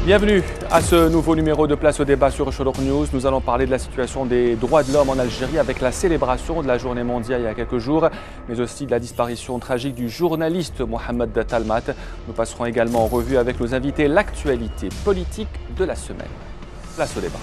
Bienvenue à ce nouveau numéro de Place au débat sur Chorouk News. Nous allons parler de la situation des droits de l'homme en Algérie avec la célébration de la journée mondiale il y a quelques jours, mais aussi de la disparition tragique du journaliste Mohamed Talmat. Nous passerons également en revue avec nos invités l'actualité politique de la semaine. Place au débat.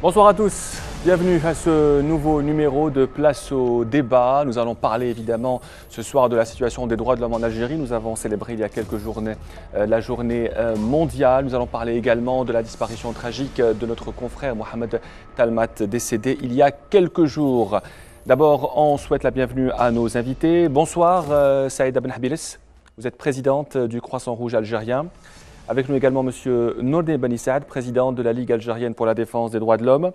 Bonsoir à tous, bienvenue à ce nouveau numéro de Place au débat. Nous allons parler évidemment ce soir de la situation des droits de l'homme en Algérie. Nous avons célébré il y a quelques journées la journée mondiale. Nous allons parler également de la disparition tragique de notre confrère Mohamed Talmat, décédé il y a quelques jours. D'abord, on souhaite la bienvenue à nos invités. Bonsoir Saïda Ben Habilis, vous êtes présidente du Croissant Rouge algérien. Avec nous également M. Nourdine Bani Saad, président de la Ligue algérienne pour la défense des droits de l'homme.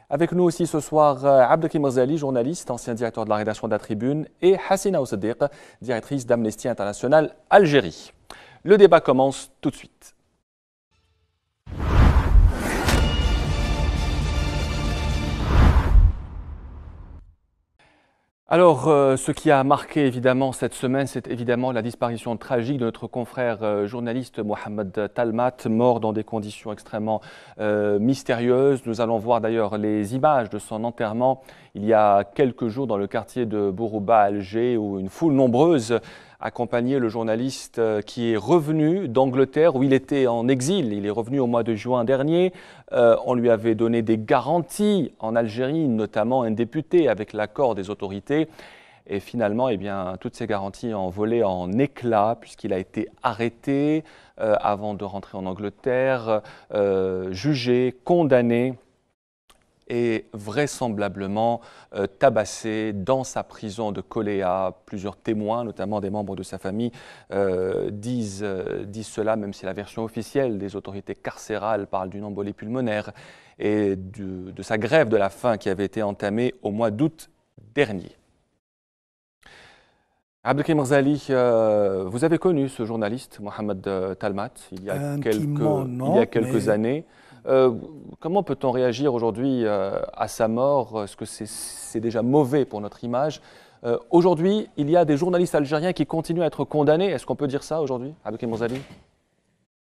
Avec nous aussi ce soir Abdelkrim Ghazali, journaliste, ancien directeur de la rédaction de la Tribune, et Hassina Oussaddiq, directrice d'Amnesty International Algérie. Le débat commence tout de suite. Alors, ce qui a marqué évidemment cette semaine, c'est évidemment la disparition tragique de notre confrère journaliste Mohamed Talmat, mort dans des conditions extrêmement mystérieuses. Nous allons voir d'ailleurs les images de son enterrement il y a quelques jours dans le quartier de Bourouba à Alger, où une foule nombreuse accompagnait le journaliste qui est revenu d'Angleterre, où il était en exil. Il est revenu au mois de juin dernier. On lui avait donné des garanties en Algérie, notamment un député avec l'accord des autorités. Et finalement, eh bien, toutes ces garanties ont volé en éclats puisqu'il a été arrêté avant de rentrer en Angleterre, jugé, condamné et vraisemblablement tabassé dans sa prison de Koléa. Plusieurs témoins, notamment des membres de sa famille, disent cela, même si la version officielle des autorités carcérales parle d'une embolie pulmonaire et de sa grève de la faim qui avait été entamée au mois d'août dernier. Abdelkrim Ghazali, vous avez connu ce journaliste, Mohamed Talmat, il y a quelques années. Comment peut-on réagir aujourd'hui à sa mort? Est-ce que c'est déjà mauvais pour notre image? Aujourd'hui, il y a des journalistes algériens qui continuent à être condamnés. Est-ce qu'on peut dire ça aujourd'hui, Abdelkrim Ghazali?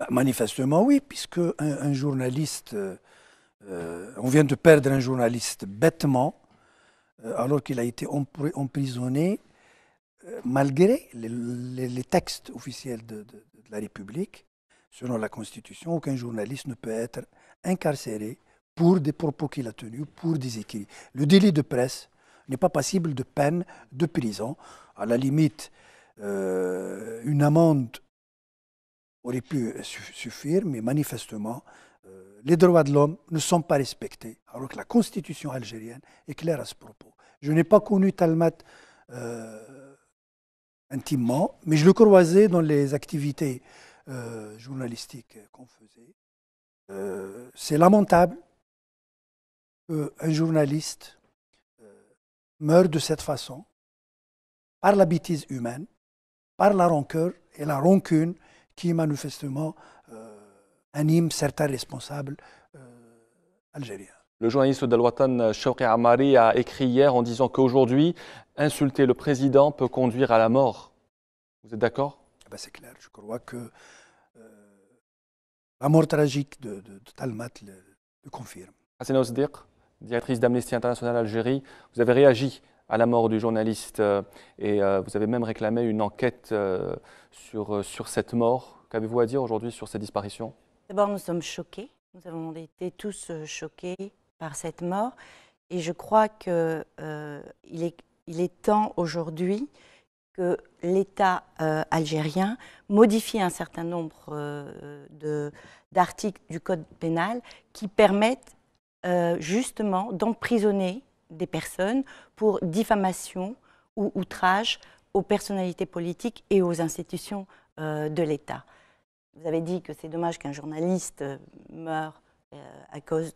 Manifestement oui, puisque un journaliste, on vient de perdre un journaliste bêtement, alors qu'il a été emprisonné, malgré les textes officiels de la République. Selon la Constitution, aucun journaliste ne peut être incarcéré pour des propos qu'il a tenus, pour des écrits. Le délit de presse n'est pas passible de peine de prison. À la limite, une amende aurait pu suffire, mais manifestement, les droits de l'homme ne sont pas respectés, alors que la Constitution algérienne est claire à ce propos. Je n'ai pas connu Talmat intimement, mais je le croisais dans les activités journalistiques qu'on faisait. C'est lamentable qu'un journaliste meure de cette façon, par la bêtise humaine, par la rancœur et la rancune qui manifestement anime certains responsables algériens. Le journaliste d'Al Watan, Chawki Amari, a écrit hier en disant qu'aujourd'hui, insulter le président peut conduire à la mort. Vous êtes d'accord? C'est clair, je crois que la mort tragique de Talmat le confirme. Hassina Oussaddiq, directrice d'Amnesty International Algérie, vous avez réagi à la mort du journaliste et vous avez même réclamé une enquête sur cette mort. Qu'avez-vous à dire aujourd'hui sur cette disparition? D'abord, nous sommes choqués. Nous avons été tous choqués par cette mort. Et je crois qu'il est temps aujourd'hui que l'État algérien modifie un certain nombre d'articles du Code pénal qui permettent justement d'emprisonner des personnes pour diffamation ou outrage aux personnalités politiques et aux institutions de l'État. Vous avez dit que c'est dommage qu'un journaliste meure à cause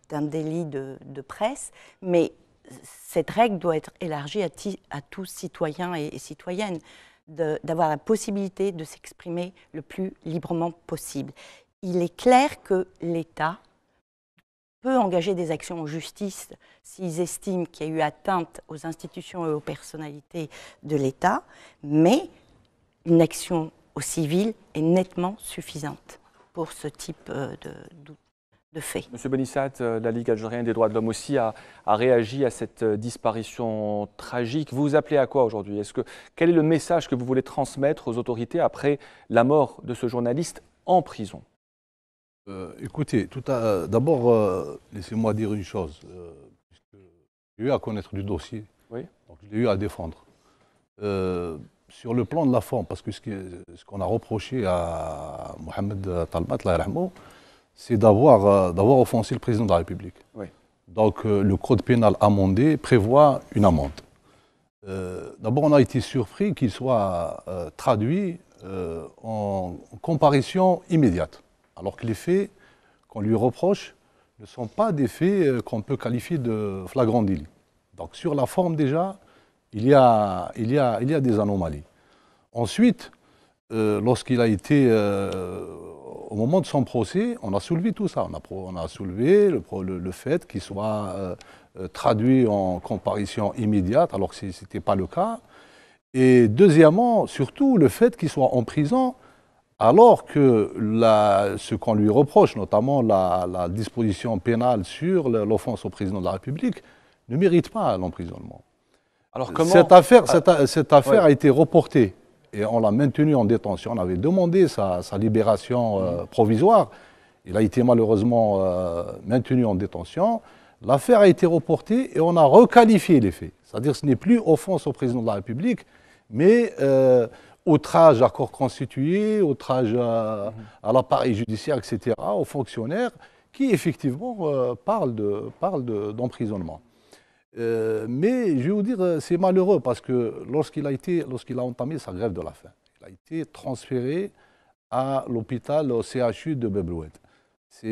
d'un délit de presse, mais cette règle doit être élargie à tous citoyens et citoyennes, d'avoir la possibilité de s'exprimer le plus librement possible. Il est clair que l'État peut engager des actions en justice s'ils estiment qu'il y a eu atteinte aux institutions et aux personnalités de l'État, mais une action au civil est nettement suffisante pour ce type de fait. Monsieur Benissat, la Ligue algérienne des droits de l'homme aussi a réagi à cette disparition tragique. Vous vous appelez à quoi aujourd'hui? Quel est le message que vous voulez transmettre aux autorités après la mort de ce journaliste en prison? Écoutez, d'abord, laissez-moi dire une chose. Puisque j'ai eu à connaître du dossier, oui. Donc je l'ai eu à défendre. Sur le plan de la forme, parce que ce qu'on a reproché à Mohamed Talmat, c'est d'avoir offensé le président de la République. Oui. Donc le code pénal amendé prévoit une amende. D'abord, on a été surpris qu'il soit traduit en comparution immédiate, alors que les faits qu'on lui reproche ne sont pas des faits qu'on peut qualifier de flagrant délit. Donc sur la forme déjà, il y a des anomalies. Ensuite, lorsqu'il a été, au moment de son procès, on a soulevé tout ça. On a soulevé le fait qu'il soit traduit en comparution immédiate, alors que ce n'était pas le cas. Et deuxièmement, surtout, le fait qu'il soit en prison, alors que ce qu'on lui reproche, notamment la disposition pénale sur l'offense au président de la République, ne mérite pas l'emprisonnement. Alors comment... Cette affaire a été reportée et on l'a maintenu en détention. On avait demandé sa libération provisoire. Il a été malheureusement maintenu en détention. L'affaire a été reportée et on a requalifié les faits. C'est-à-dire que ce n'est plus offense au président de la République, mais outrage à corps constitué, outrage à l'appareil judiciaire, etc., aux fonctionnaires qui effectivement parlent d'emprisonnement. Mais je vais vous dire, c'est malheureux parce que lorsqu'il a entamé sa grève de la faim, il a été transféré à l'hôpital, au CHU de Bebloued.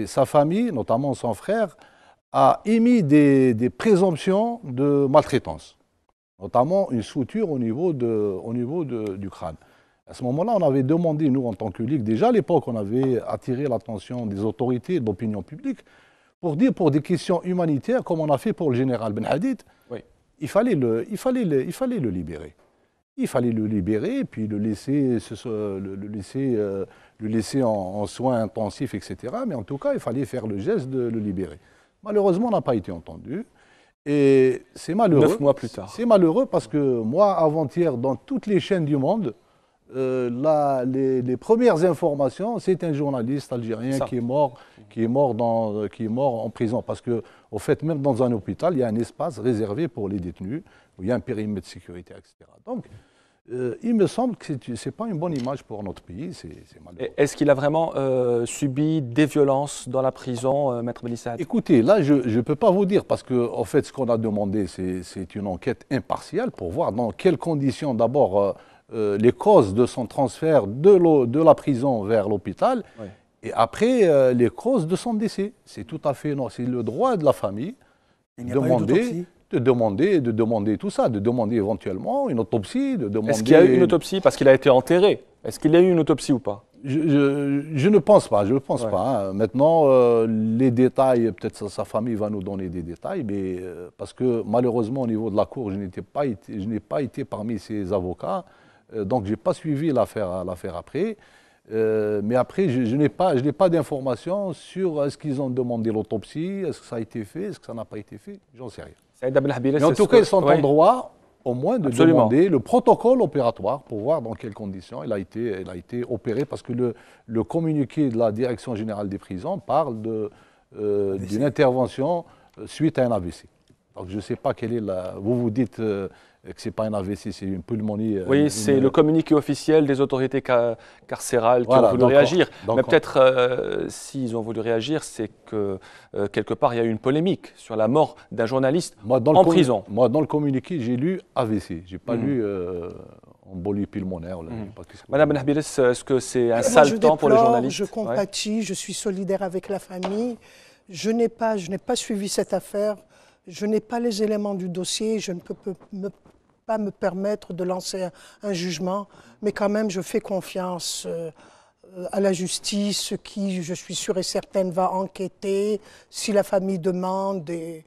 Sa famille, notamment son frère, a émis des présomptions de maltraitance, notamment une suture au niveau du crâne. À ce moment-là, on avait demandé, nous, en tant que Ligue, déjà à l'époque, on avait attiré l'attention des autorités et de l'opinion publique pour dire, pour des questions humanitaires, comme on a fait pour le général Ben Hadid, oui. il fallait le libérer. Il fallait le libérer et puis le laisser en soins intensifs, etc. Mais en tout cas, il fallait faire le geste de le libérer. Malheureusement, on n'a pas été entendu. Et c'est malheureux. 9 mois plus tard. C'est malheureux parce que moi, avant-hier, dans toutes les chaînes du monde, les premières informations, c'est un journaliste algérien qui est mort en prison. Parce que, au fait, même dans un hôpital, il y a un espace réservé pour les détenus, où il y a un périmètre de sécurité, etc. Donc, il me semble que ce n'est pas une bonne image pour notre pays. C'est malheureux. Est-ce qu'il a vraiment subi des violences dans la prison, Maître Benissat? Écoutez, là, je ne peux pas vous dire, parce que, en fait, ce qu'on a demandé, c'est une enquête impartiale pour voir dans quelles conditions, d'abord, les causes de son transfert de la prison vers l'hôpital, oui. Et après, les causes de son décès. C'est tout à fait c'est le droit de la famille de demander tout ça, de demander éventuellement une autopsie, de demander... Est-ce qu'il y a eu une autopsie parce qu'il a été enterré? Est-ce qu'il y a eu une autopsie ou pas? Je ne pense pas, pas. Hein. Maintenant, les détails, peut-être sa famille va nous donner des détails, mais parce que malheureusement, au niveau de la Cour, je n'ai pas été parmi ses avocats, donc je n'ai pas suivi l'affaire après. Mais après, je n'ai pas d'informations sur est-ce qu'ils ont demandé l'autopsie, est-ce que ça a été fait, est-ce que ça n'a pas été fait, j'en sais rien. Mais en tout cas, ils sont en droit au moins de demander le protocole opératoire pour voir dans quelles conditions il a été opéré, parce que le communiqué de la Direction générale des prisons parle d'une intervention suite à un AVC. Donc je ne sais pas quelle est la... Vous dites que ce n'est pas un AVC, c'est une pulmonie. Oui, c'est le communiqué officiel des autorités carcérales qui ont voulu réagir. Mais peut-être s'ils ont voulu réagir, c'est que quelque part il y a eu une polémique sur la mort d'un journaliste en prison. Moi, dans le communiqué, j'ai lu AVC. Je n'ai pas lu embolie pulmonaire. Madame Benhabires, est-ce que c'est un sale temps pour les journalistes? Je compatis, je suis solidaire avec la famille. je n'ai pas suivi cette affaire, je n'ai pas les éléments du dossier, je ne peux pas me permettre de lancer un jugement, mais quand même je fais confiance à la justice qui, je suis sûre et certaine, va enquêter si la famille demande. Et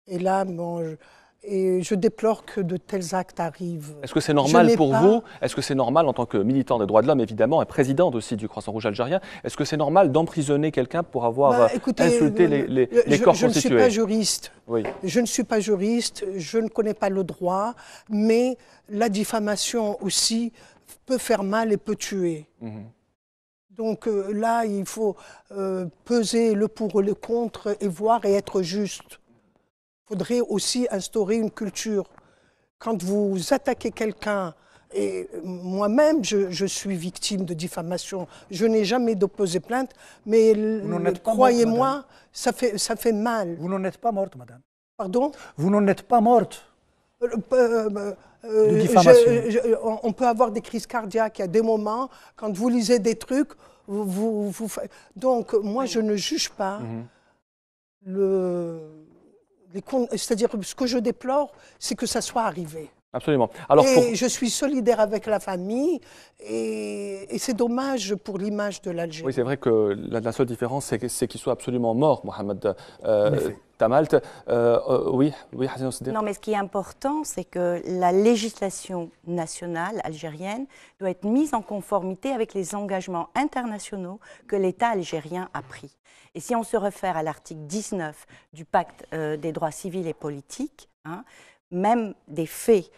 là, bon, et je déplore que de tels actes arrivent. Est-ce que c'est normal pour vous, est-ce que c'est normal en tant que militant des droits de l'homme, évidemment, et présidente aussi du Croissant Rouge algérien, est-ce que c'est normal d'emprisonner quelqu'un pour avoir insulté les corps constitués? Je ne suis pas juriste. Oui. Je ne suis pas juriste, je ne connais pas le droit, mais la diffamation aussi peut faire mal et peut tuer. Donc là, il faut peser le pour et le contre et voir et être juste. Il faudrait aussi instaurer une culture. Quand vous attaquez quelqu'un, et moi-même, je suis victime de diffamation. Je n'ai jamais déposé plainte, mais croyez-moi, ça fait mal. Vous n'en êtes pas morte, madame. Pardon? Vous n'en êtes pas morte. De diffamation. On peut avoir des crises cardiaques à des moments, quand vous lisez des trucs, donc moi je ne juge pas c'est-à-dire ce que je déplore, c'est que ça soit arrivé. Absolument. Alors, je suis solidaire avec la famille et c'est dommage pour l'image de l'Algérie. Oui, c'est vrai que la seule différence, c'est qu'il soit absolument mort, Mohamed Tamalt. Oui, Hassan Siddiq. Non, mais ce qui est important, c'est que la législation nationale algérienne doit être mise en conformité avec les engagements internationaux que l'État algérien a pris. Et si on se réfère à l'article 19 du pacte des droits civils et politiques, même des faits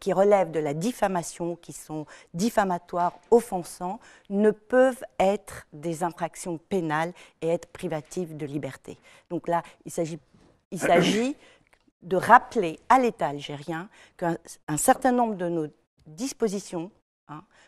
qui relèvent de la diffamation, qui sont diffamatoires, offensants, ne peuvent être des infractions pénales et être privatives de liberté. Donc là, il s'agit de rappeler à l'État algérien qu'un certain nombre de nos dispositions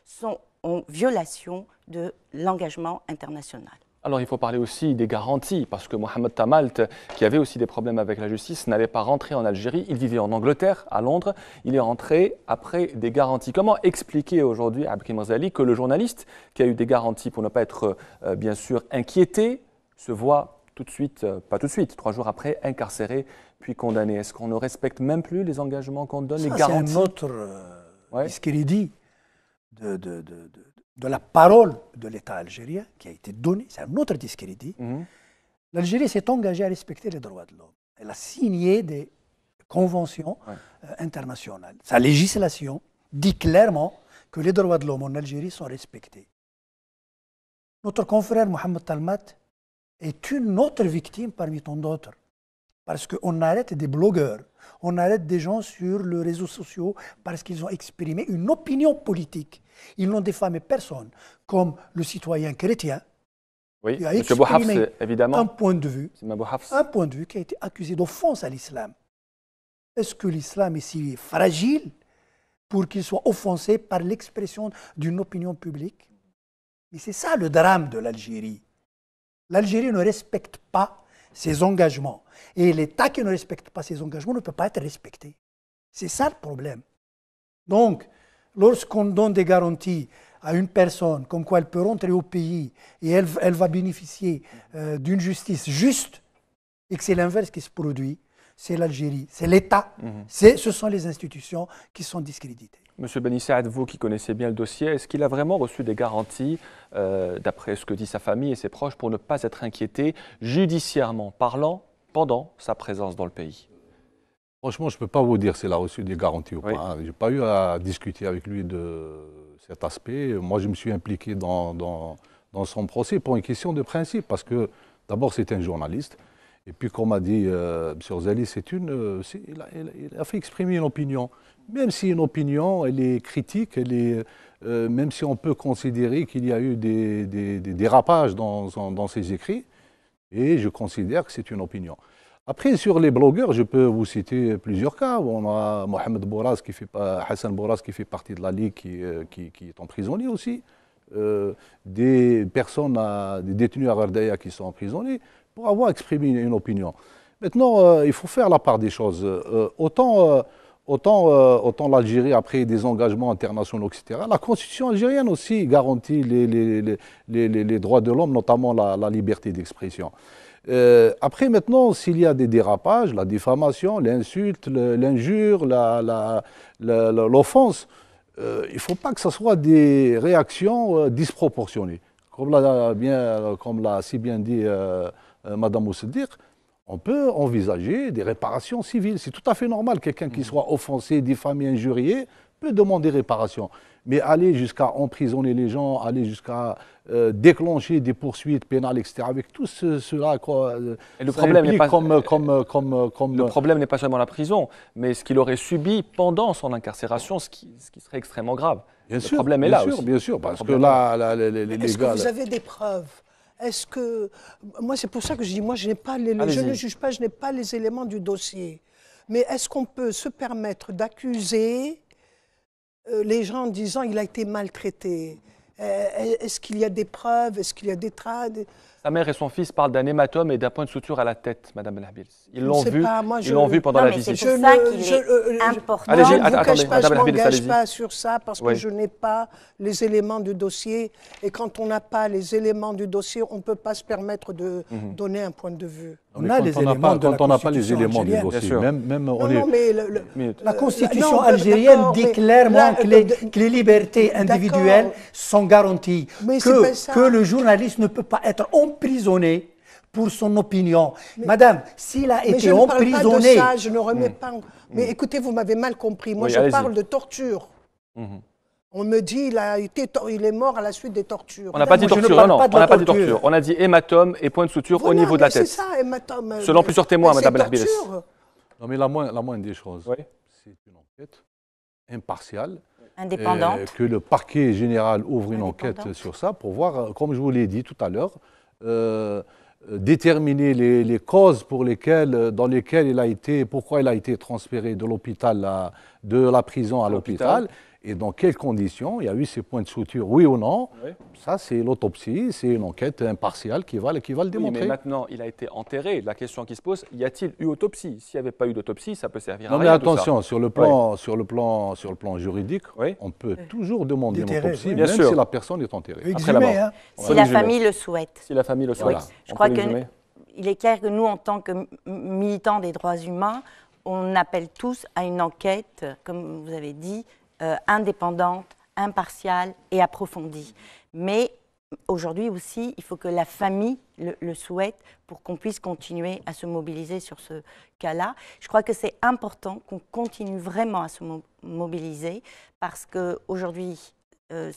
sont en violation de l'engagement international. Alors il faut parler aussi des garanties, parce que Mohamed Tamalt, qui avait aussi des problèmes avec la justice, n'allait pas rentrer en Algérie. Il vivait en Angleterre, à Londres. Il est rentré après des garanties. Comment expliquer aujourd'hui à Abdelkrim Ghazali que le journaliste, qui a eu des garanties pour ne pas être, bien sûr, inquiété, se voit tout de suite, pas tout de suite, 3 jours après, incarcéré, puis condamné? Est-ce qu'on ne respecte même plus les engagements qu'on donne, les garanties? C'est un autre discrédit de la parole de l'État algérien qui a été donnée, c'est un autre discrédit. L'Algérie s'est engagée à respecter les droits de l'homme. Elle a signé des conventions internationales. Sa législation dit clairement que les droits de l'homme en Algérie sont respectés. Notre confrère Mohamed Talmat est une autre victime parmi tant d'autres. Parce qu'on arrête des blogueurs, on arrête des gens sur les réseaux sociaux parce qu'ils ont exprimé une opinion politique. Ils n'ont diffamé personne, comme le citoyen chrétien qui a exprimé évidemment. un point de vue qui a été accusé d'offense à l'islam. Est-ce que l'islam est si fragile pour qu'il soit offensé par l'expression d'une opinion publique? Mais c'est ça le drame de l'Algérie. L'Algérie ne respecte pas ses engagements. Et l'État qui ne respecte pas ses engagements ne peut pas être respecté. C'est ça le problème. Donc, lorsqu'on donne des garanties à une personne, comme quoi elle peut rentrer au pays et elle va bénéficier d'une justice juste, et que c'est l'inverse qui se produit, c'est l'Algérie, c'est l'État, ce sont les institutions qui sont discréditées. Monsieur Beni Saad, vous qui connaissez bien le dossier, est-ce qu'il a vraiment reçu des garanties, d'après ce que dit sa famille et ses proches, pour ne pas être inquiété, judiciairement parlant, pendant sa présence dans le pays? Franchement, je ne peux pas vous dire s'il a reçu des garanties ou pas. Je n'ai pas eu à discuter avec lui de cet aspect. Moi, je me suis impliqué dans son procès pour une question de principe, parce que d'abord, c'est un journaliste. Et puis, comme a dit M. Ghazali, il a fait exprimer une opinion. Même si une opinion, elle est critique, même si on peut considérer qu'il y a eu des dérapages dans ses écrits, et je considère que c'est une opinion. Après, sur les blogueurs, je peux vous citer plusieurs cas. On a Mohamed Bouraz, Hassan Bouraz, qui fait partie de la Ligue, qui est emprisonné aussi. Des personnes, des détenus à Ghardaïa qui sont emprisonnés pour avoir exprimé une opinion. Maintenant, il faut faire la part des choses. Autant autant l'Algérie a pris des engagements internationaux, etc. La constitution algérienne aussi garantit les droits de l'homme, notamment la liberté d'expression. Après, maintenant, s'il y a des dérapages, la diffamation, l'insulte, l'injure, l'offense, il ne faut pas que ce soit des réactions disproportionnées. Comme l'a si bien dit Mme Moussedir, on peut envisager des réparations civiles. C'est tout à fait normal. Quelqu'un qui soit offensé, diffamé, injurié peut demander réparation. Mais aller jusqu'à emprisonner les gens, aller jusqu'à déclencher des poursuites pénales, etc., avec tout cela, et le problème n'est pas, le problème n'est pas seulement la prison, mais ce qu'il aurait subi pendant son incarcération, ce qui serait extrêmement grave. Bien le sûr, problème est là aussi. Bien sûr, parce que là, les Est-ce que gars... vous avez des preuves? Est-ce que... Moi, c'est pour ça que je dis, moi, je ne juge pas, je n'ai pas les éléments du dossier. Mais est-ce qu'on peut se permettre d'accuser les gens en disant il a été maltraité? Est-ce qu'il y a des preuves? Est-ce qu'il y a des traces? Sa mère et son fils parlent d'un hématome et d'un point de suture à la tête, Madame El Habib. Ils l'ont vu pendant la visite. C'est pour ça qu'il est important. Allez-y, je Madame ne El Habib, m'engage pas sur ça parce que je n'ai pas les éléments du dossier. Et quand on n'a pas les éléments du dossier, on ne peut pas se permettre de donner un point de vue. Quand on n'a pas les éléments du dossier, la Constitution algérienne dit clairement que les libertés individuelles sont garanties, que le journaliste ne peut pas être emprisonné pour son opinion. Madame, s'il a été emprisonné... Je ne parle pas de ça, je ne remets pas... Mais écoutez, vous m'avez mal compris. Moi, je parle de torture. On me dit il est mort à la suite des tortures. On n'a pas dit torture, non, on n'a pas dit torture. On a dit hématome et point de suture au niveau de la tête. C'est ça, hématome. Selon plusieurs témoins, Madame El Habib. Non, mais la moindre des choses, c'est une enquête impartiale. Indépendante. Que le parquet général ouvre une enquête sur ça pour voir, comme je vous l'ai dit tout à l'heure, déterminer les causes dans lesquelles pourquoi il a été transféré de l'hôpital, de la prison à l'hôpital. Et dans quelles conditions il y a eu ces points de suture, oui ou non. Ça, c'est l'autopsie, c'est une enquête impartiale qui va le démontrer. Oui, mais maintenant, il a été enterré. La question qui se pose, y a-t-il eu autopsie? S'il n'y avait pas eu d'autopsie, ça peut servir à rien. Non, mais attention, sur le plan juridique, on peut toujours demander une autopsie, même si la personne est enterrée. Après la mort. Si la famille le souhaite. Si la famille le souhaite. Voilà. Je crois qu'il est clair que nous, en tant que militants des droits humains, on appelle tous à une enquête, comme vous avez dit, indépendante, impartiale et approfondie. Mais aujourd'hui aussi, il faut que la famille le souhaite pour qu'on puisse continuer à se mobiliser sur ce cas-là. Je crois que c'est important qu'on continue vraiment à se mobiliser parce qu'aujourd'hui,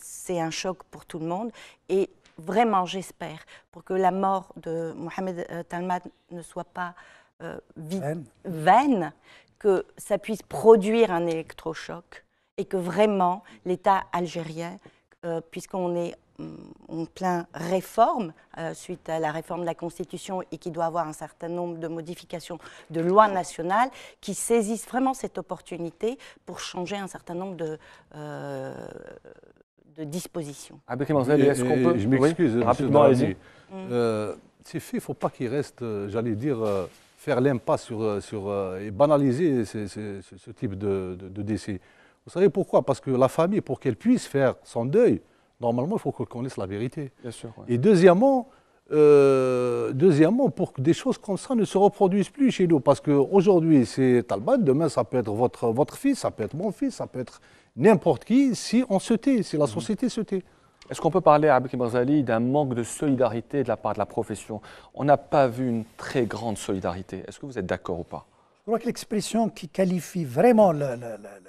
c'est un choc pour tout le monde. Et vraiment, j'espère, pour que la mort de Mohamed Talmat ne soit pas vaine, que ça puisse produire un électrochoc et que vraiment l'État algérien, puisqu'on est en plein réforme, suite à la réforme de la Constitution et qui doit avoir un certain nombre de modifications de lois nationales, qui saisissent vraiment cette opportunité pour changer un certain nombre de dispositions. Est-ce qu'on peut... Je m'excuse, rapidement, allez-y. C'est fait, il ne faut pas qu'il reste, j'allais dire, faire l'impasse et banaliser ce type de décès. Vous savez pourquoi? Parce que la famille, pour qu'elle puisse faire son deuil, normalement, il faut qu'elle connaisse la vérité. Bien sûr, Et deuxièmement, pour que des choses comme ça ne se reproduisent plus chez nous. Parce qu'aujourd'hui, c'est Talmat, demain, ça peut être votre fils, ça peut être mon fils, ça peut être n'importe qui, si on se tait, si la société se tait. Est-ce qu'on peut parler, Abdelkrim Barzali, d'un manque de solidarité de la part de la profession? On n'a pas vu une très grande solidarité. Est-ce que vous êtes d'accord ou pas? Je crois que l'expression qui qualifie vraiment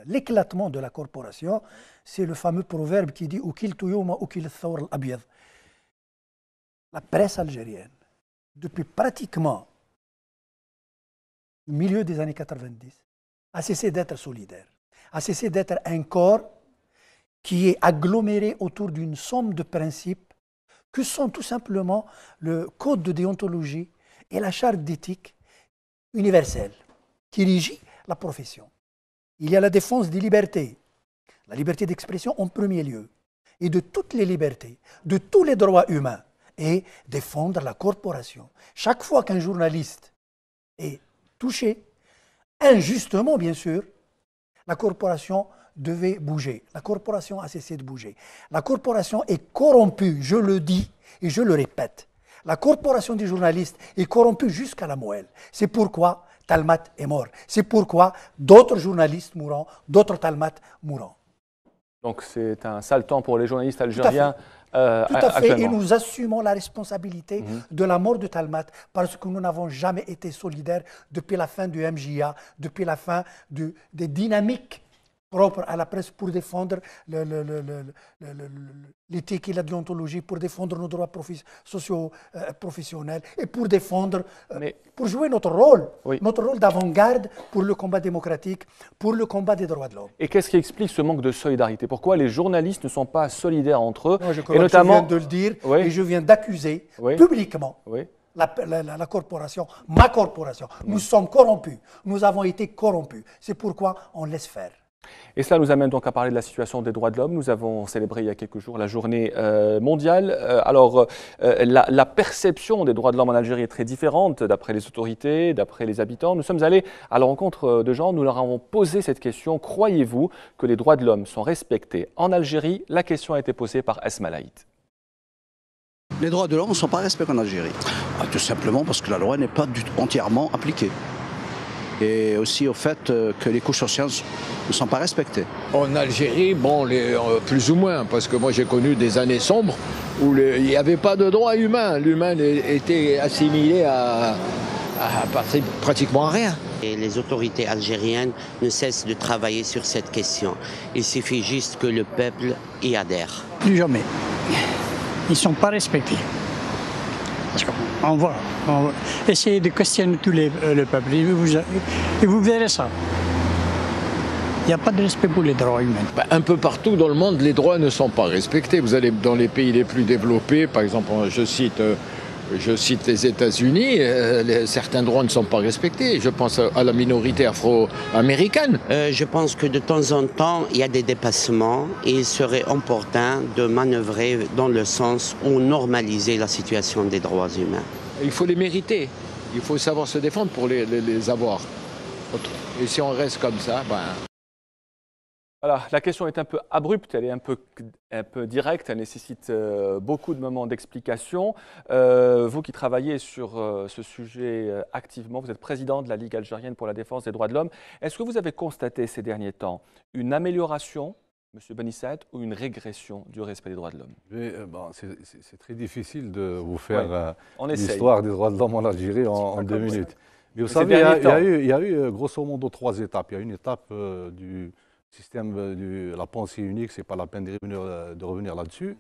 l'éclatement de la corporation, c'est le fameux proverbe qui dit « Ukiltu yawma ukil ath-thawr al-abyad ». La presse algérienne, depuis pratiquement le milieu des années 90, a cessé d'être solidaire, a cessé d'être un corps qui est aggloméré autour d'une somme de principes que sont tout simplement le code de déontologie et la charte d'éthique universelle qui régit la profession. Il y a la défense des libertés, la liberté d'expression en premier lieu, et de toutes les libertés, de tous les droits humains, et défendre la corporation. Chaque fois qu'un journaliste est touché, injustement bien sûr, La corporation devait bouger. La corporation a cessé de bouger. La corporation est corrompue, je le dis et je le répète. La corporation des journalistes est corrompue jusqu'à la moelle. C'est pourquoi Talmat est mort. C'est pourquoi d'autres journalistes mourront, d'autres Talmat mourront. Donc c'est un sale temps pour les journalistes algériens. Tout à fait, et nous assumons la responsabilité de la mort de Talmat parce que nous n'avons jamais été solidaires depuis la fin du MJA, depuis la fin des dynamiques propres à la presse pour défendre l'éthique et la déontologie, pour défendre nos droits sociaux professionnels et pour défendre, pour jouer notre rôle d'avant-garde pour le combat démocratique, pour le combat des droits de l'homme. Et qu'est-ce qui explique ce manque de solidarité? Pourquoi les journalistes ne sont pas solidaires entre eux? Moi, je crois que je viens de le dire et je viens d'accuser publiquement la corporation, ma corporation. Nous sommes corrompus, nous avons été corrompus. C'est pourquoi on laisse faire. Et cela nous amène donc à parler de la situation des droits de l'homme. Nous avons célébré il y a quelques jours la journée mondiale. La perception des droits de l'homme en Algérie est très différente d'après les autorités, d'après les habitants. Nous sommes allés à la rencontre de gens, nous leur avons posé cette question. Croyez-vous que les droits de l'homme sont respectés en Algérie? La question a été posée par Esma Laït. Les droits de l'homme ne sont pas respectés en Algérie. Tout simplement parce que la loi n'est pas entièrement appliquée. Et aussi au fait que les couches sociales ne sont pas respectées. En Algérie, bon, plus ou moins, parce que moi j'ai connu des années sombres où il n'y avait pas de droits humains. L'humain était assimilé à pratiquement à rien. Et les autorités algériennes ne cessent de travailler sur cette question. Il suffit juste que le peuple y adhère. Plus jamais. Ils ne sont pas respectés. Parce qu'on va essayer de questionner tout le peuple et vous verrez ça. Il n'y a pas de respect pour les droits humains. Un peu partout dans le monde, les droits ne sont pas respectés. Vous allez dans les pays les plus développés, par exemple, je cite les États-Unis, certains droits ne sont pas respectés. Je pense à la minorité afro-américaine. Je pense que de temps en temps, il y a des dépassements et il serait opportun de manœuvrer dans le sens où normaliser la situation des droits humains. Il faut les mériter. Il faut savoir se défendre pour les avoir. Et si on reste comme ça, Voilà, la question est un peu abrupte, elle est un peu directe, elle nécessite beaucoup de moments d'explication. Vous qui travaillez sur ce sujet activement, vous êtes président de la Ligue algérienne pour la défense des droits de l'homme. Est-ce que vous avez constaté ces derniers temps une amélioration, M. Benissat, ou une régression du respect des droits de l'homme? C'est très difficile de vous faire l'histoire des droits de l'homme en Algérie en 2 minutes. Mais vous savez, il y a eu grosso modo 3 étapes. Il y a une étape du système de la pensée unique, ce n'est pas la peine de revenir là-dessus.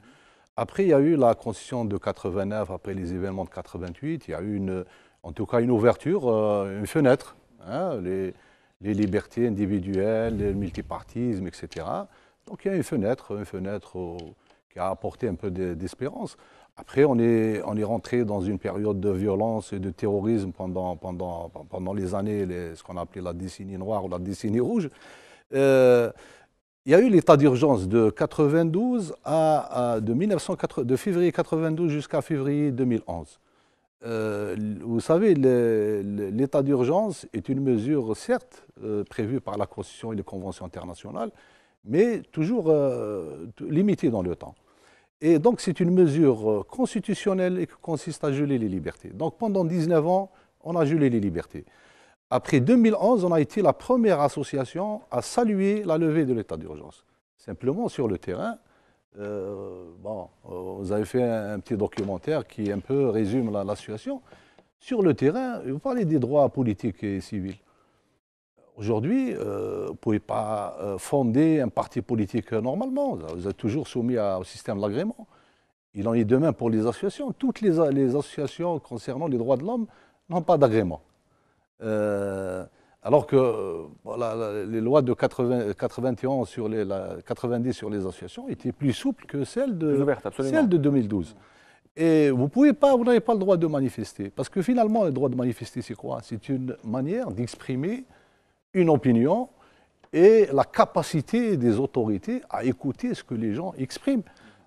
Après, il y a eu la constitution de 89, après les événements de 88, il y a eu en tout cas une ouverture, une fenêtre, les libertés individuelles, le multipartisme, etc. Donc il y a une fenêtre qui a apporté un peu d'espérance. Après, on est rentré dans une période de violence et de terrorisme pendant les années, ce qu'on a appelé la décennie noire ou la décennie rouge. Il y a eu l'état d'urgence de 92 de février 92 jusqu'à février 2011. Vous savez, l'état d'urgence est une mesure, certes, prévue par la Constitution et les conventions internationales, mais toujours limitée dans le temps. Et donc, c'est une mesure constitutionnelle et qui consiste à geler les libertés. Donc, pendant 19 ans, on a gelé les libertés. Après 2011, on a été la première association à saluer la levée de l'état d'urgence. Simplement, sur le terrain, vous avez fait un petit documentaire qui un peu résume la situation. Sur le terrain, vous parlez des droits politiques et civils. Aujourd'hui, vous ne pouvez pas fonder un parti politique normalement. Vous êtes toujours soumis au système de l'agrément. Il en est de même pour les associations. Toutes les associations concernant les droits de l'homme n'ont pas d'agrément. Alors que les lois de 91 90 sur les associations étaient plus souples que celles de 2012. Et vous n'avez pas le droit de manifester. Parce que finalement, le droit de manifester, c'est quoi? C'est une manière d'exprimer une opinion et la capacité des autorités à écouter ce que les gens expriment.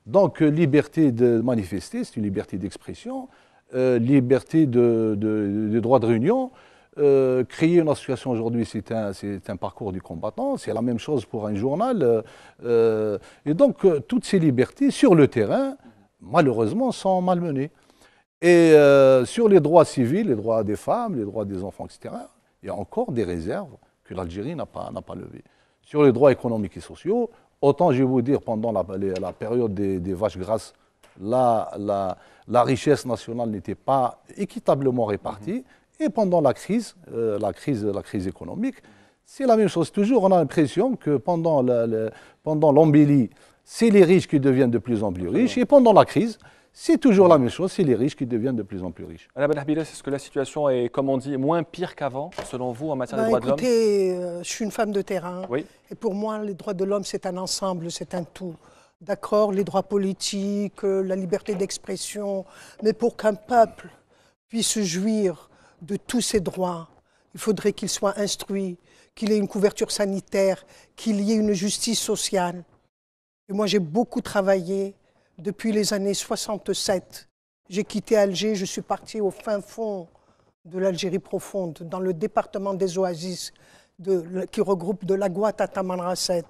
Donc, liberté de manifester, c'est une liberté d'expression, liberté de droit de réunion, créer une association aujourd'hui, c'est un parcours du combattant. C'est la même chose pour un journal. Et donc, toutes ces libertés sur le terrain, malheureusement, sont malmenées. Et sur les droits civils, les droits des femmes, les droits des enfants, etc., il y a encore des réserves que l'Algérie n'a pas levées. Sur les droits économiques et sociaux, autant je vais vous dire, pendant la période des vaches grasses, la richesse nationale n'était pas équitablement répartie. Et pendant la crise économique, c'est la même chose. Toujours, on a l'impression que pendant l'embellie, c'est les riches qui deviennent de plus en plus riches. Et pendant la crise, c'est toujours la même chose, c'est les riches qui deviennent de plus en plus riches. Madame Benhabile, est-ce que la situation est, comme on dit, moins pire qu'avant, selon vous, en matière de droits de l'homme? Écoutez, je suis une femme de terrain. Oui. Et pour moi, les droits de l'homme, c'est un ensemble, c'est un tout. D'accord, les droits politiques, la liberté d'expression. Mais pour qu'un peuple puisse jouir de tous ses droits, il faudrait qu'il soit instruit, qu'il ait une couverture sanitaire, qu'il y ait une justice sociale. Et moi, j'ai beaucoup travaillé depuis les années 67. J'ai quitté Alger, je suis parti au fin fond de l'Algérie profonde, dans le département des Oasis, qui regroupe de la Guat à Tamanrasset.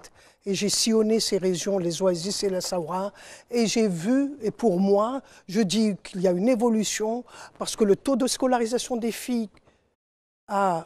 Et j'ai sillonné ces régions, les Oasis et la Saoura, et j'ai vu, et pour moi, je dis qu'il y a une évolution, parce que le taux de scolarisation des filles est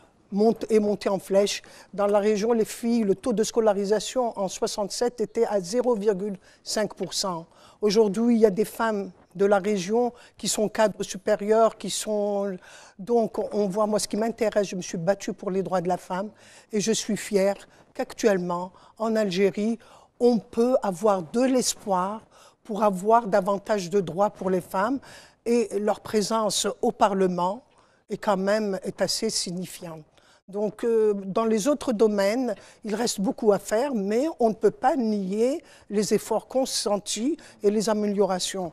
monté en flèche. Dans la région, les filles, le taux de scolarisation en 67 était à 0,5%. Aujourd'hui, il y a des femmes de la région qui sont cadres supérieurs, qui sont... Donc, on voit, moi, ce qui m'intéresse, je me suis battue pour les droits de la femme et je suis fière qu'actuellement, en Algérie, on peut avoir de l'espoir pour avoir davantage de droits pour les femmes et leur présence au Parlement est quand même assez signifiante. Donc, dans les autres domaines, il reste beaucoup à faire, mais on ne peut pas nier les efforts consentis et les améliorations.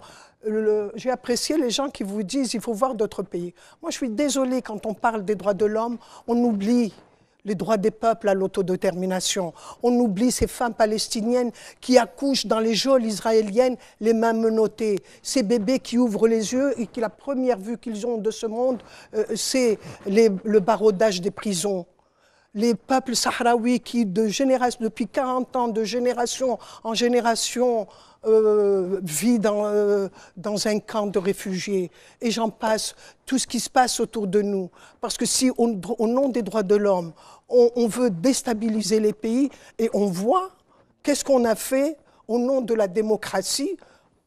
J'ai apprécié les gens qui vous disent qu'il faut voir d'autres pays. Moi, je suis désolée, quand on parle des droits de l'homme, on oublie les droits des peuples à l'autodétermination. On oublie ces femmes palestiniennes qui accouchent dans les geôles israéliennes, les mains menottées. Ces bébés qui ouvrent les yeux et qui, la première vue qu'ils ont de ce monde, c'est le barodage des prisons. Les peuples sahraouis qui, depuis 40 ans, de génération en génération, vit dans un camp de réfugiés. Et j'en passe, tout ce qui se passe autour de nous. Parce que si, au nom des droits de l'homme, on veut déstabiliser les pays, et on voit qu'est-ce qu'on a fait au nom de la démocratie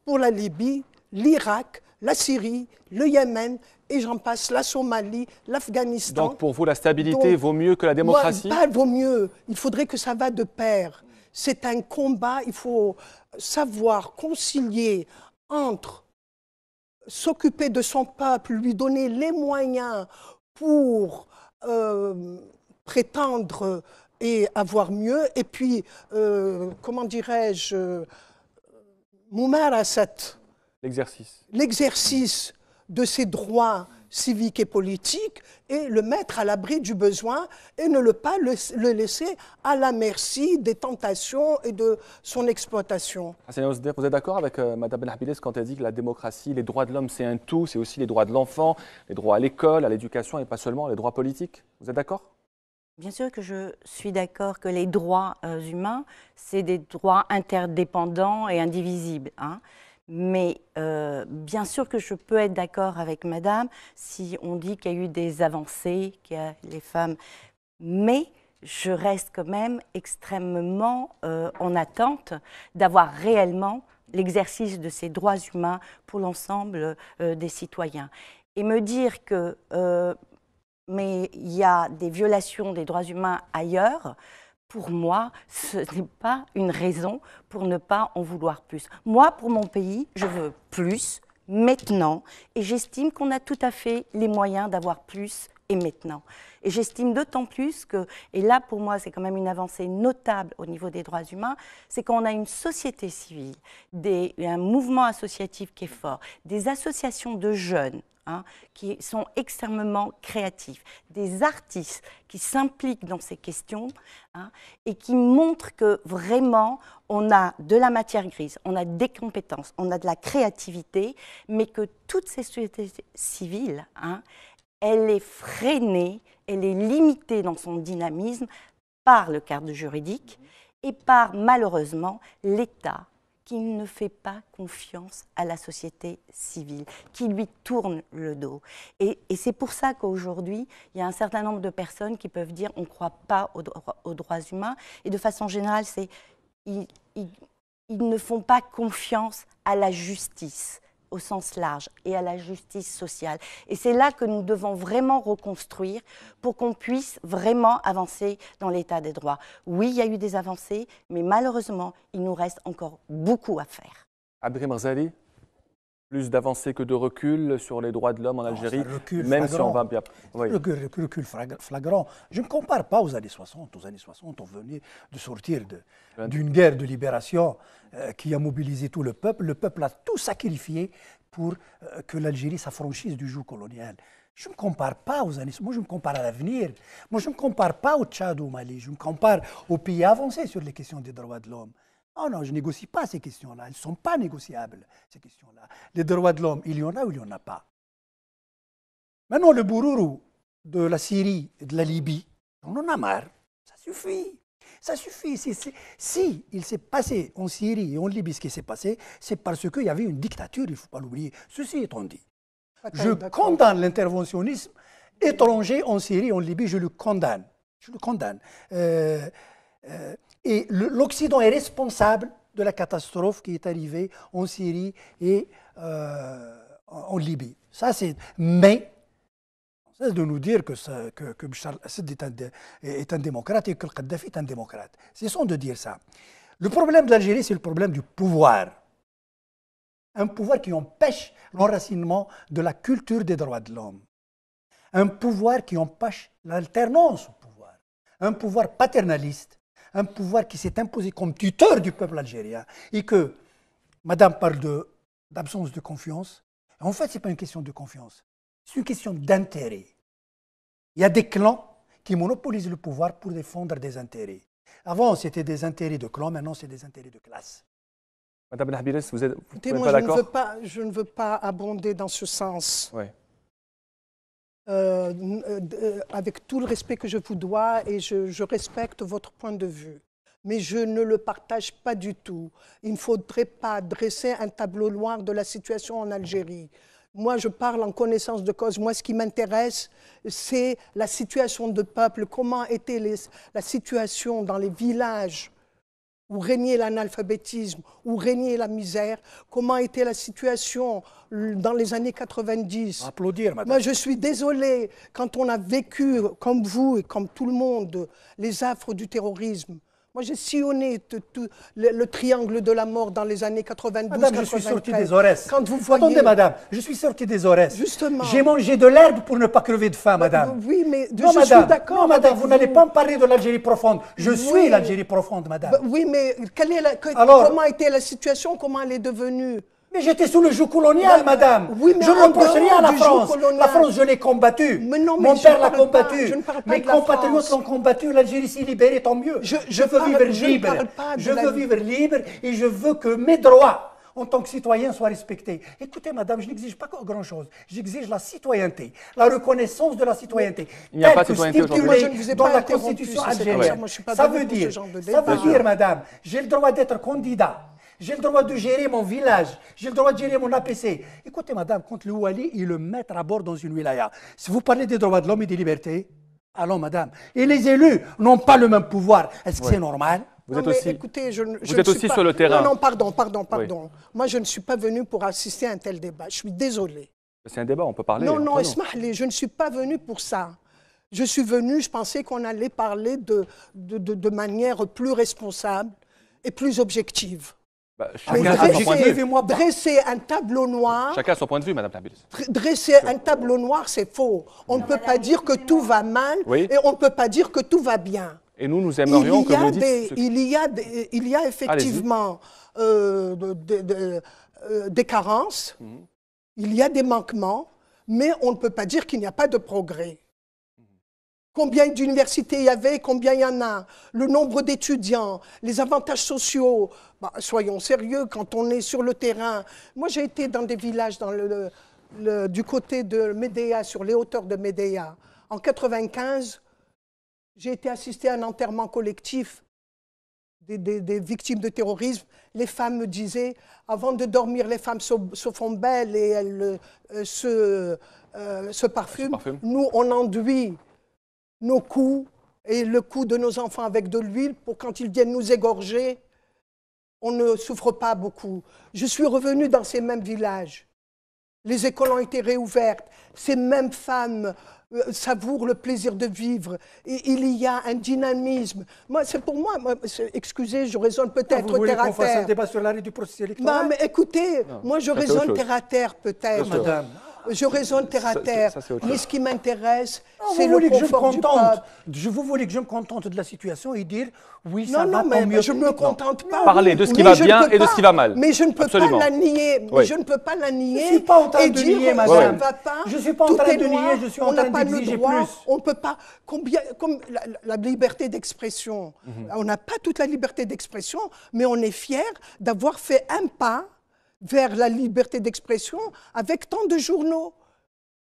pour la Libye, l'Irak, la Syrie, le Yémen, et j'en passe, la Somalie, l'Afghanistan. Donc pour vous, la stabilité vaut mieux que la démocratie? Pas vaut mieux, il faudrait que ça va de pair. C'est un combat, il faut savoir concilier entre s'occuper de son peuple, lui donner les moyens pour prétendre et avoir mieux, et puis, comment dirais-je, Moumarasat, l'exercice de ses droits civiques et politiques, et le mettre à l'abri du besoin et ne pas le laisser à la merci des tentations et de son exploitation. Vous êtes d'accord avec Mme Benhabile quand elle dit que la démocratie, les droits de l'homme, c'est un tout, c'est aussi les droits de l'enfant, les droits à l'école, à l'éducation et pas seulement les droits politiques? Vous êtes d'accord? Bien sûr que je suis d'accord que les droits humains, c'est des droits interdépendants et indivisibles, hein. Mais bien sûr que je peux être d'accord avec Madame si on dit qu'il y a eu des avancées, qu'il y a les femmes, mais je reste quand même extrêmement en attente d'avoir réellement l'exercice de ces droits humains pour l'ensemble des citoyens. Et me dire que mais il y a des violations des droits humains ailleurs, pour moi, ce n'est pas une raison pour ne pas en vouloir plus. Moi, pour mon pays, je veux plus, maintenant, et j'estime qu'on a tout à fait les moyens d'avoir plus et maintenant. Et j'estime d'autant plus que, et là pour moi c'est quand même une avancée notable au niveau des droits humains, c'est qu'on a une société civile, un mouvement associatif qui est fort, des associations de jeunes, hein, qui sont extrêmement créatifs, des artistes qui s'impliquent dans ces questions, hein, et qui montrent que vraiment on a de la matière grise, on a des compétences, on a de la créativité, mais que toutes ces sociétés civiles, hein, elle est freinée, elle est limitée dans son dynamisme par le cadre juridique et par, malheureusement, l'État qui ne fait pas confiance à la société civile, qui lui tourne le dos. Et c'est pour ça qu'aujourd'hui, il y a un certain nombre de personnes qui peuvent dire on ne croit pas aux droits humains. Et de façon générale, ils ne font pas confiance à la justice au sens large et à la justice sociale. Et c'est là que nous devons vraiment reconstruire pour qu'on puisse vraiment avancer dans l'état des droits. Oui, il y a eu des avancées, mais malheureusement, il nous reste encore beaucoup à faire. Abdelkrim Ghazali, plus d'avancées que de recul sur les droits de l'homme en Algérie, même si on va bien... Oui. Recul flagrant. Je ne compare pas aux années 60. Aux années 60, on venait de sortir d'une guerre de libération qui a mobilisé tout le peuple. Le peuple a tout sacrifié pour que l'Algérie s'affranchisse du joug colonial. Je ne me compare pas aux années... Moi, je me compare à l'avenir. Moi, je ne me compare pas au Tchad ou au Mali. Je me compare aux pays avancés sur les questions des droits de l'homme. Non, non, je ne négocie pas ces questions-là. Elles ne sont pas négociables, ces questions-là. Les droits de l'homme, il y en a ou il n'y en a pas. Maintenant, le bourourou de la Syrie et de la Libye, on en a marre. Ça suffit. Ça suffit. Si il s'est passé en Syrie et en Libye ce qui s'est passé, c'est parce qu'il y avait une dictature, il ne faut pas l'oublier. Ceci étant dit, je condamne l'interventionnisme étranger en Syrie et en Libye, je le condamne. Je le condamne. Et l'Occident est responsable de la catastrophe qui est arrivée en Syrie et en Libye. Ça, c'est... Mais, c'est de nous dire que Bachar al-Assad est un démocrate et que le Kadhafi est un démocrate. Cessons de dire ça. Le problème de l'Algérie, c'est le problème du pouvoir. Un pouvoir qui empêche l'enracinement de la culture des droits de l'homme. Un pouvoir qui empêche l'alternance au pouvoir. Un pouvoir paternaliste. Un pouvoir qui s'est imposé comme tuteur du peuple algérien et que Madame parle d'absence de confiance. En fait, ce n'est pas une question de confiance, c'est une question d'intérêt. Il y a des clans qui monopolisent le pouvoir pour défendre des intérêts. Avant, c'était des intérêts de clans, maintenant, c'est des intérêts de classe. Madame Nahbiris, vous êtes pas d'accord ? Je ne veux pas abonder dans ce sens. Oui. Avec tout le respect que je vous dois et je respecte votre point de vue. Mais je ne le partage pas du tout. Il ne faudrait pas dresser un tableau noir de la situation en Algérie. Moi, je parle en connaissance de cause. Moi, ce qui m'intéresse, c'est la situation de peuple. Comment était la situation dans les villages où régnait l'analphabétisme, où régnait la misère, comment était la situation dans les années 90. Applaudir, madame. Moi, je suis désolée, quand on a vécu, comme vous et comme tout le monde, les affres du terrorisme. Moi, j'ai sillonné le triangle de la mort dans les années 92. Madame, 93. Je suis sorti des Aurès. Quand vous voyez... Attendez, madame, je suis sorti des Aurès. Justement. J'ai mangé de l'herbe pour ne pas crever de faim, madame. Oui, mais non, je suis d'accord. Non, madame, vous n'allez pas me parler de l'Algérie profonde. Je suis l'Algérie profonde, madame. Oui, mais comment était la situation? Comment elle est devenue? Mais j'étais sous le joug colonial, madame. Oui, mais je ne reproche rien à la France. La France, je l'ai combattue. Mon père l'a combattue. Mes compatriotes l'ont combattue. L'Algérie s'est libérée, tant mieux. Je veux vivre libre. Je veux vivre libre et je veux que mes droits en tant que citoyen soient respectés. Écoutez, madame, je n'exige pas grand-chose. J'exige la citoyenneté, la reconnaissance de la citoyenneté. Il n'y a pas de citoyenneté aujourd'hui. Dans la Constitution algérienne. Ça veut dire, madame, j'ai le droit d'être candidat. J'ai le droit de gérer mon village, j'ai le droit de gérer mon APC. Écoutez, madame, quand le Ouali, il le met à bord dans une wilaya, si vous parlez des droits de l'homme et des libertés, allons, madame. Et les élus n'ont pas le même pouvoir. Est-ce que c'est normal? Vous êtes aussi, écoutez, vous êtes aussi sur le terrain. Non, pardon. Oui. Moi, je ne suis pas venu pour assister à un tel débat. Je suis désolée. C'est un débat, on peut parler. Non, Ismaël, je ne suis pas venu pour ça. Je suis venu, je pensais qu'on allait parler de manière plus responsable et plus objective. Dresser un tableau noir. Chacun a son point de vue, madame Nahbiris. Dresser un tableau noir, c'est faux. On ne peut pas dire que tout va mal et on ne peut pas dire que tout va bien. Et nous aimerions que vous dites... Il y a effectivement des carences, il y a des manquements, mais on ne peut pas dire qu'il n'y a pas de progrès. Combien d'universités il y avait, combien il y en a, le nombre d'étudiants, les avantages sociaux. Bah, soyons sérieux, quand on est sur le terrain. Moi, j'ai été dans des villages du côté de Médéa, sur les hauteurs de Médéa. En 1995, j'ai été assistée à un enterrement collectif des victimes de terrorisme. Les femmes me disaient, avant de dormir, les femmes se font belles et elles se parfument. Nous, on enduit nos coups et le cou de nos enfants avec de l'huile pour quand ils viennent nous égorger, on ne souffre pas beaucoup. Je suis revenue dans ces mêmes villages. Les écoles ont été réouvertes. Ces mêmes femmes savourent le plaisir de vivre. Et il y a un dynamisme. Moi, c'est pour moi, excusez, je raisonne peut-être terre à terre. Vous voulez qu'on fasse un débat sur l'arrêt du processus électoral? Non, mais écoutez, moi je raisonne terre à terre peut-être. Madame. Je raisonne terre à terre, mais ce qui m'intéresse, c'est le confort du peuple. Vous voulez que je me contente de la situation et dire oui, ça va mais mieux. Je ne me contente pas. Parler de ce qui va bien et de ce qui va mal. Mais je ne peux pas la nier. Oui. Je ne peux pas la nier. Je ne suis pas en train de nier, madame. Ça ne va pas. Je ne suis pas en train de nier, je suis en train d'exiger plus. On ne peut pas. Comme la liberté d'expression. On n'a pas toute la liberté d'expression, mais on est fiers d'avoir fait un pas vers la liberté d'expression avec tant de journaux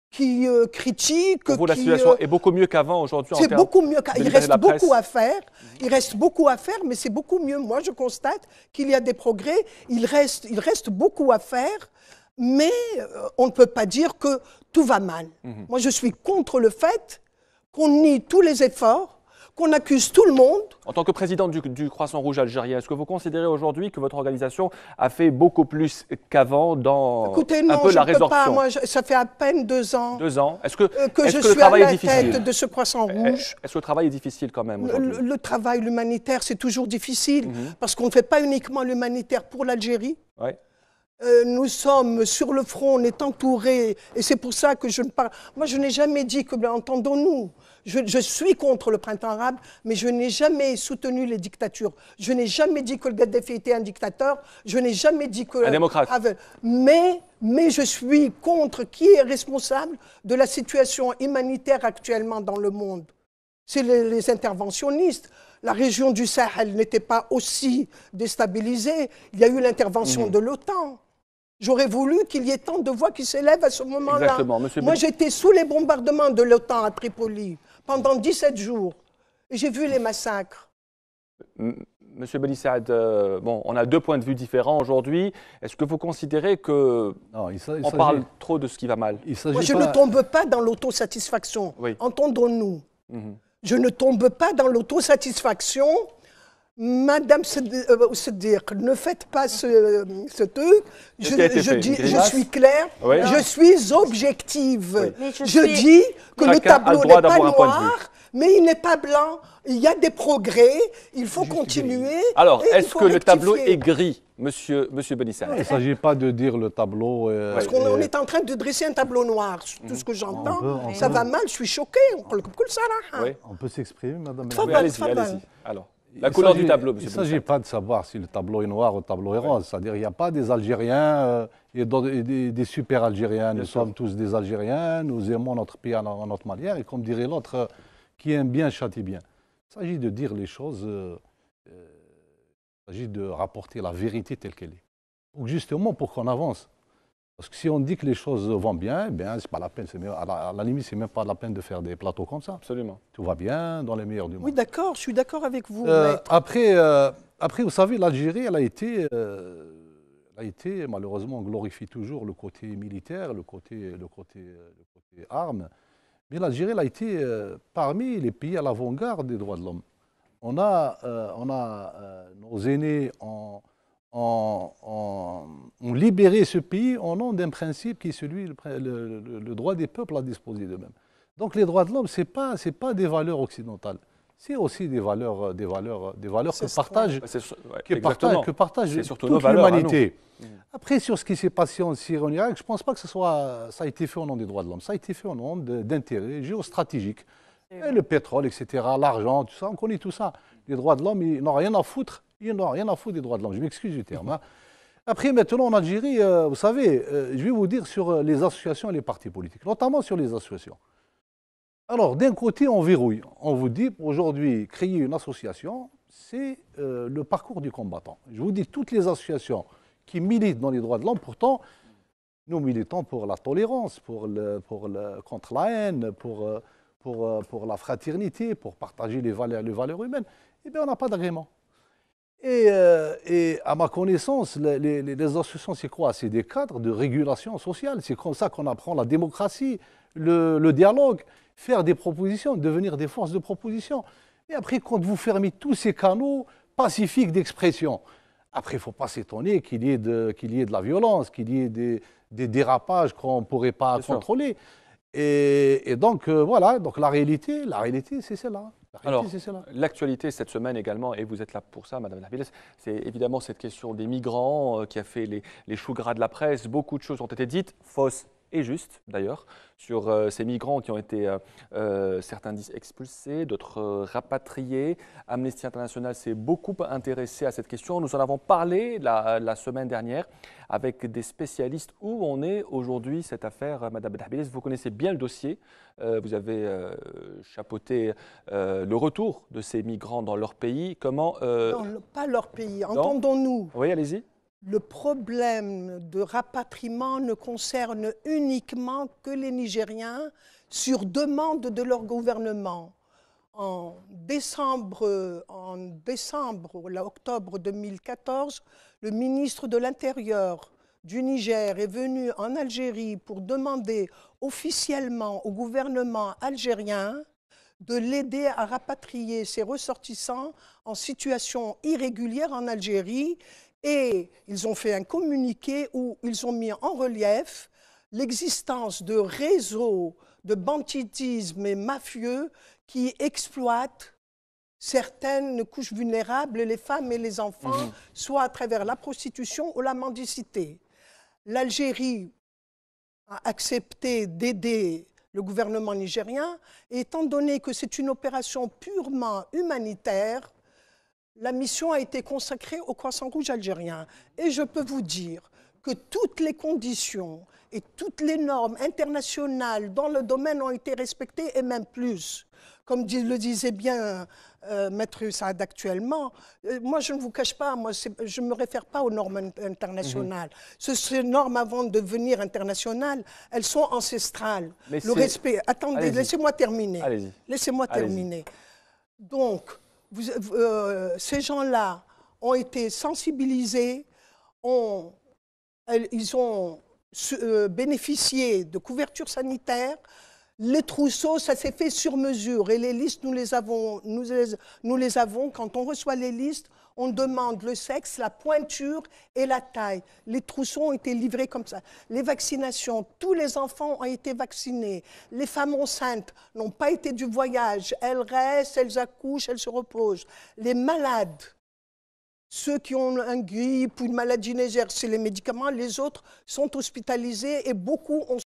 qui critiquent. Pour vous, la situation est beaucoup mieux qu'avant aujourd'hui? C'est beaucoup mieux. Il reste beaucoup à faire. Il reste beaucoup à faire, mais c'est beaucoup mieux. Moi, je constate qu'il y a des progrès. Il reste beaucoup à faire, mais on ne peut pas dire que tout va mal. Moi, je suis contre le fait qu'on nie tous les efforts, qu'on accuse tout le monde. En tant que présidente du Croissant Rouge algérien, est-ce que vous considérez aujourd'hui que votre organisation a fait beaucoup plus qu'avant dans un peu la résorption? Moi, ça fait à peine 2 ans. 2 ans. Est-ce que je le suis travail à la est difficile tête de ce Croissant Rouge. Est-ce que le travail est difficile quand même aujourd'hui? Le travail, l'humanitaire, c'est toujours difficile parce qu'on ne fait pas uniquement l'humanitaire pour l'Algérie. Ouais. Nous sommes sur le front, on est entourés, et c'est pour ça que je ne parle. Moi, je n'ai jamais dit que, entendons-nous, je suis contre le printemps arabe, mais je n'ai jamais soutenu les dictatures. Je n'ai jamais dit que le Kadhafi était un dictateur. Je n'ai jamais dit que. Un démocrate. Mais je suis contre qui est responsable de la situation humanitaire actuellement dans le monde. C'est les interventionnistes. La région du Sahel n'était pas aussi déstabilisée. Il y a eu l'intervention de l'OTAN. J'aurais voulu qu'il y ait tant de voix qui s'élèvent à ce moment-là. Exactement, monsieur. Moi, j'étais sous les bombardements de l'OTAN à Tripoli pendant 17 jours. Et j'ai vu les massacres. Monsieur Beni Saad, bon, on a 2 points de vue différents aujourd'hui. Est-ce que vous considérez qu'on parle trop de ce qui va mal? Moi, je ne tombe pas dans l'autosatisfaction. Oui. Entendons-nous. Je ne tombe pas dans l'autosatisfaction. Madame Seddiq, ne faites pas ce truc. Je suis claire, oui. Je suis objective. Oui. Je dis que le tableau n'est pas noir, mais il n'est pas blanc. Il y a des progrès, il faut continuer. Alors, est-ce que le tableau est gris, monsieur Beni Saad? Il ne s'agit pas de dire le tableau. Parce qu'on est en train de dresser un tableau noir. Tout ce que j'entends, ça va mal, je suis choquée. On peut s'exprimer, madame? Oui, allez-y. Alors, la couleur du tableau, monsieur. Il ne s'agit pas de savoir si le tableau est noir ou le tableau est rose. C'est-à-dire qu'il n'y a pas des Algériens et des super Algériens. Nous sommes tous des Algériens, nous aimons notre pays à notre manière. Et comme dirait l'autre, qui aime bien châtie bien. Il s'agit de dire les choses, il s'agit de rapporter la vérité telle qu'elle est. Donc justement, pour qu'on avance. Parce que si on dit que les choses vont bien, c'est pas la peine. À la limite, c'est même pas la peine de faire des plateaux comme ça. Absolument. Tout va bien, dans les meilleurs du monde. Oui, d'accord, je suis d'accord avec vous. Après, vous savez, l'Algérie, elle a été, malheureusement, on glorifie toujours le côté militaire, le côté armes. Mais l'Algérie, elle a été parmi les pays à l'avant-garde des droits de l'homme. On a nos aînés ont libéré ce pays au nom d'un principe qui est celui, le droit des peuples à disposer d'eux-mêmes. Donc les droits de l'homme, ce n'est pas des valeurs occidentales. C'est aussi des valeurs que partage toute l'humanité. Après, sur ce qui s'est passé en Syrie et en Irak, je ne pense pas que ça a été fait au nom des droits de l'homme. Ça a été fait au nom d'intérêts géostratégiques. Et le pétrole, etc., l'argent, tout ça, on connaît tout ça. Les droits de l'homme, ils n'ont rien à foutre. Ils n'ont rien à foutre des droits de l'homme. Je m'excuse du terme. Hein. Après, maintenant, en Algérie, vous savez, je vais vous dire sur les associations et les partis politiques, notamment sur les associations. Alors, d'un côté, on verrouille. On vous dit, aujourd'hui, créer une association, c'est le parcours du combattant. Je vous dis, toutes les associations qui militent dans les droits de l'homme, pourtant, nous militons pour la tolérance, contre la haine, pour la fraternité, pour partager les valeurs humaines. Eh bien, on n'a pas d'agrément. Et à ma connaissance, les associations, c'est quoi? C'est des cadres de régulation sociale. C'est comme ça qu'on apprend la démocratie, le dialogue, faire des propositions, devenir des forces de proposition. Et après, quand vous fermez tous ces canaux pacifiques d'expression, après, il ne faut pas s'étonner qu'il y ait de la violence, qu'il y ait des dérapages qu'on ne pourrait pas contrôler. Et donc, voilà, donc la réalité c'est celle-là. Alors, l'actualité cette semaine également, et vous êtes là pour ça, Madame Nabila, c'est évidemment cette question des migrants qui a fait les choux gras de la presse. Beaucoup de choses ont été dites, fausses et justes d'ailleurs, sur ces migrants qui ont été, certains disent expulsés, d'autres rapatriés. Amnesty International s'est beaucoup intéressé à cette question. Nous en avons parlé la semaine dernière avec des spécialistes. Où en est aujourd'hui cette affaire, Madame Nabila? Vous connaissez bien le dossier. Vous avez chapeauté le retour de ces migrants dans leur pays. Comment Non, pas leur pays. Entendons-nous. Oui, allez-y. Le problème de rapatriement ne concerne uniquement que les Nigériens sur demande de leur gouvernement. En octobre 2014, le ministre de l'Intérieur du Niger est venu en Algérie pour demander officiellement au gouvernement algérien de l'aider à rapatrier ses ressortissants en situation irrégulière en Algérie. Et ils ont fait un communiqué où ils ont mis en relief l'existence de réseaux de banditisme et mafieux qui exploitent certaines couches vulnérables, les femmes et les enfants, soit à travers la prostitution ou la mendicité. L'Algérie a accepté d'aider le gouvernement nigérien, et étant donné que c'est une opération purement humanitaire, la mission a été consacrée au Croissant Rouge algérien. Et je peux vous dire que toutes les conditions et toutes les normes internationales dans le domaine ont été respectées, et même plus. Comme le disait bien Maître Saad actuellement, moi je ne vous cache pas, je ne me réfère pas aux normes internationales. Ces normes, avant de devenir internationales, elles sont ancestrales. Mais le respect. Attendez, laissez-moi terminer. Laissez-moi terminer. Donc, ces gens-là ont été sensibilisés, ils ont bénéficié de couverture sanitaire. Les trousseaux, ça s'est fait sur mesure, et les listes, nous les avons. Quand on reçoit les listes, on demande le sexe, la pointure et la taille. Les trousseaux ont été livrés comme ça. Les vaccinations, tous les enfants ont été vaccinés. Les femmes enceintes n'ont pas été du voyage. Elles restent, elles accouchent, elles se reposent. Les malades, ceux qui ont un grippe ou une maladie légère, c'est les médicaments. Les autres sont hospitalisés, et beaucoup ont